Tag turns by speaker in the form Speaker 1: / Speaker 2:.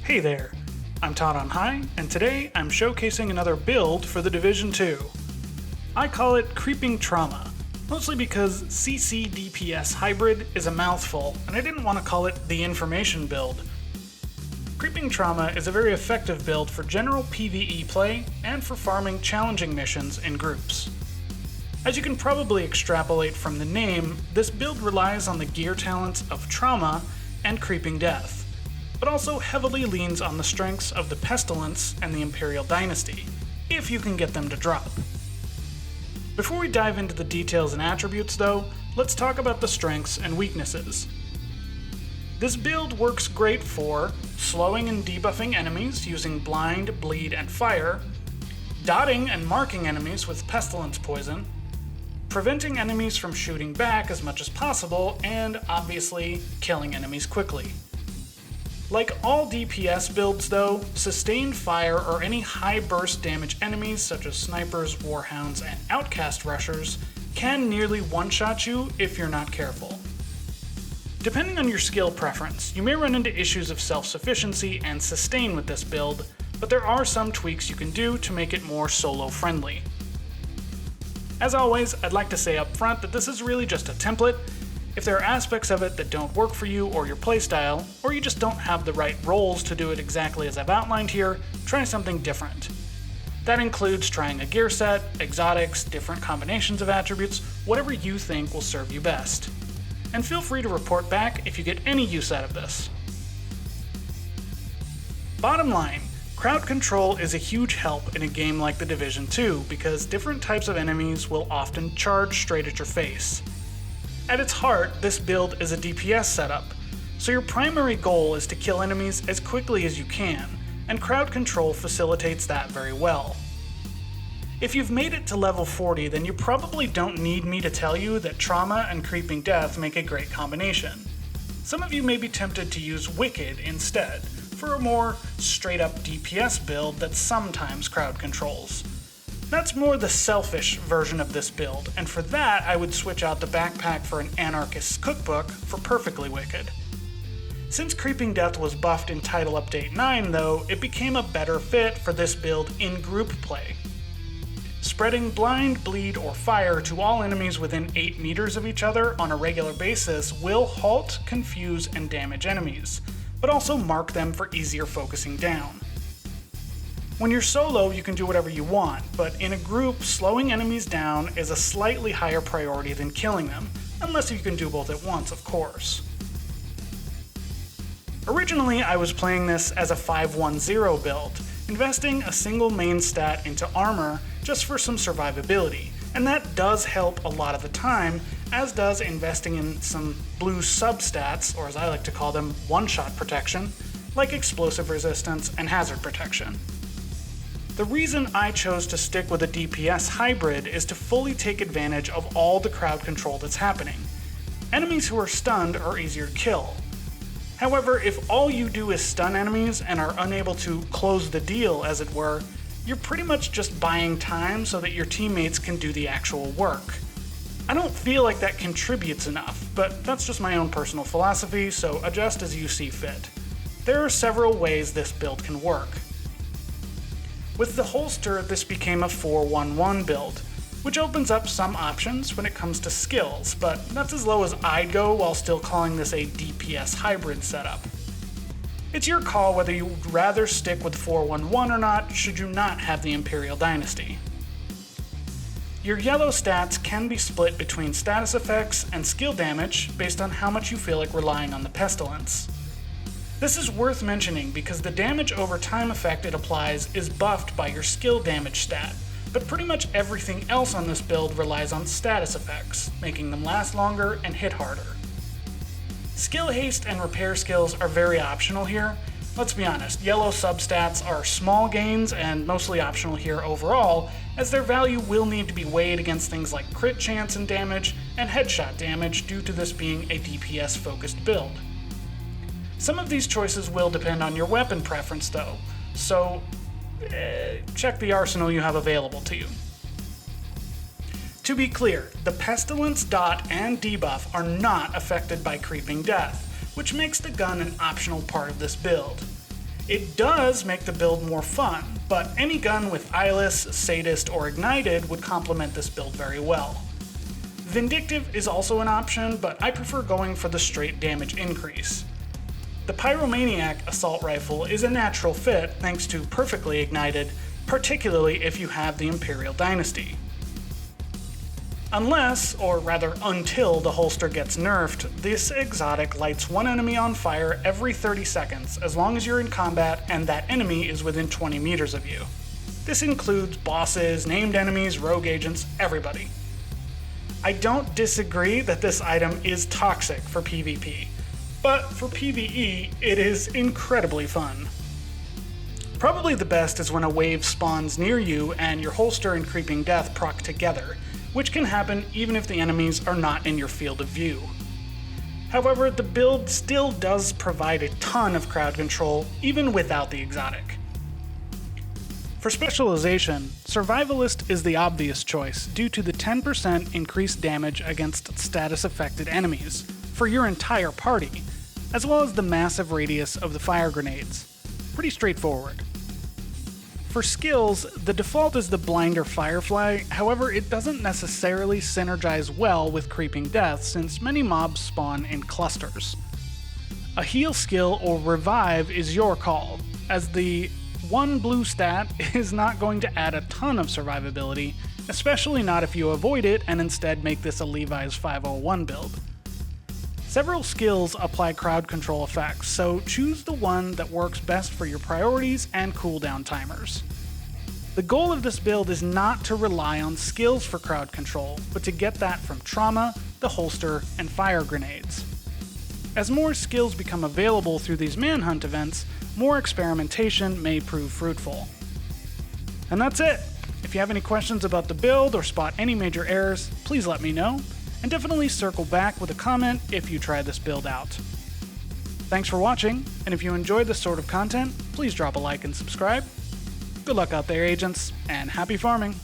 Speaker 1: Hey there, I'm Todd on High, and today I'm showcasing another build for the Division 2. I call it Creeping Trauma, mostly because CC DPS Hybrid is a mouthful, and I didn't want to call it the Information build. Creeping Trauma is a very effective build for general PvE play and for farming challenging missions in groups. As you can probably extrapolate from the name, this build relies on the gear talents of Trauma and Creeping Death, but also heavily leans on the strengths of the Pestilence and the Imperial Dynasty, if you can get them to drop. Before we dive into the details and attributes though, let's talk about the strengths and weaknesses. This build works great for slowing and debuffing enemies using Blind, Bleed, and Fire, dotting and marking enemies with Pestilence Poison, preventing enemies from shooting back as much as possible, and obviously killing enemies quickly. Like all DPS builds though, sustained fire or any high burst damage enemies such as snipers, warhounds, and outcast rushers can nearly one-shot you if you're not careful. Depending on your skill preference, you may run into issues of self-sufficiency and sustain with this build, but there are some tweaks you can do to make it more solo friendly. As always, I'd like to say up front that this is really just a template. If there are aspects of it that don't work for you or your playstyle, or you just don't have the right roles to do it exactly as I've outlined here, try something different. That includes trying a gear set, exotics, different combinations of attributes, whatever you think will serve you best. And feel free to report back if you get any use out of this. Bottom line, crowd control is a huge help in a game like the Division 2 because different types of enemies will often charge straight at your face. At its heart, this build is a DPS setup, so your primary goal is to kill enemies as quickly as you can, and crowd control facilitates that very well. If you've made it to level 40, then you probably don't need me to tell you that Trauma and Creeping Death make a great combination. Some of you may be tempted to use Wicked instead, for a more straight-up DPS build that sometimes crowd controls. That's more the selfish version of this build, and for that I would switch out the backpack for an Anarchist's Cookbook for Perfectly Wicked. Since Creeping Death was buffed in Title Update 9 though, it became a better fit for this build in group play. Spreading Blind, Bleed, or Fire to all enemies within 8 meters of each other on a regular basis will halt, confuse, and damage enemies, but also mark them for easier focusing down. When you're solo, you can do whatever you want, but in a group, slowing enemies down is a slightly higher priority than killing them, unless you can do both at once, of course. Originally, I was playing this as a 5-1-0 build, investing a single main stat into armor just for some survivability, and that does help a lot of the time, as does investing in some blue substats, or as I like to call them, one-shot protection, like explosive resistance and hazard protection. The reason I chose to stick with a DPS hybrid is to fully take advantage of all the crowd control that's happening. Enemies who are stunned are easier to kill. However, if all you do is stun enemies and are unable to close the deal, as it were, you're pretty much just buying time so that your teammates can do the actual work. I don't feel like that contributes enough, but that's just my own personal philosophy, so adjust as you see fit. There are several ways this build can work. With the holster, this became a 4-1-1 build, which opens up some options when it comes to skills, but that's as low as I'd go while still calling this a DPS hybrid setup. It's your call whether you would rather stick with 4-1-1 or not should you not have the Imperial Dynasty. Your yellow stats can be split between status effects and skill damage based on how much you feel like relying on the Pestilence. This is worth mentioning because the damage over time effect it applies is buffed by your skill damage stat, but pretty much everything else on this build relies on status effects, making them last longer and hit harder. Skill haste and repair skills are very optional here. Let's be honest, yellow substats are small gains and mostly optional here overall, as their value will need to be weighed against things like crit chance and damage and headshot damage due to this being a DPS-focused build. Some of these choices will depend on your weapon preference though, so check the arsenal you have available to you. To be clear, the Pestilence dot and debuff are not affected by Creeping Death, which makes the gun an optional part of this build. It does make the build more fun, but any gun with Eyeless, Sadist, or Ignited would complement this build very well. Vindictive is also an option, but I prefer going for the straight damage increase. The Pyromaniac assault rifle is a natural fit thanks to perfectly ignited, particularly if you have the Imperial Dynasty. Unless, or rather until, the holster gets nerfed, this exotic lights one enemy on fire every 30 seconds as long as you're in combat and that enemy is within 20 meters of you. This includes bosses, named enemies, rogue agents, everybody. I don't disagree that this item is toxic for PvP, but for PvE, it is incredibly fun. Probably the best is when a wave spawns near you and your holster and Creeping Death proc together, which can happen even if the enemies are not in your field of view. However, the build still does provide a ton of crowd control, even without the exotic. For specialization, Survivalist is the obvious choice due to the 10% increased damage against status-affected enemies for your entire party, as well as the massive radius of the fire grenades. Pretty straightforward. For skills, the default is the Blinder Firefly, however it doesn't necessarily synergize well with Creeping Death since many mobs spawn in clusters. A heal skill or revive is your call, as the one blue stat is not going to add a ton of survivability, especially not if you avoid it and instead make this a Levi's 501 build. Several skills apply crowd control effects, so choose the one that works best for your priorities and cooldown timers. The goal of this build is not to rely on skills for crowd control, but to get that from trauma, the holster, and fire grenades. As more skills become available through these manhunt events, more experimentation may prove fruitful. And that's it! If you have any questions about the build or spot any major errors, please let me know. And definitely circle back with a comment if you try this build out. Thanks for watching, and if you enjoy this sort of content, please drop a like and subscribe. Good luck out there, agents, and happy farming!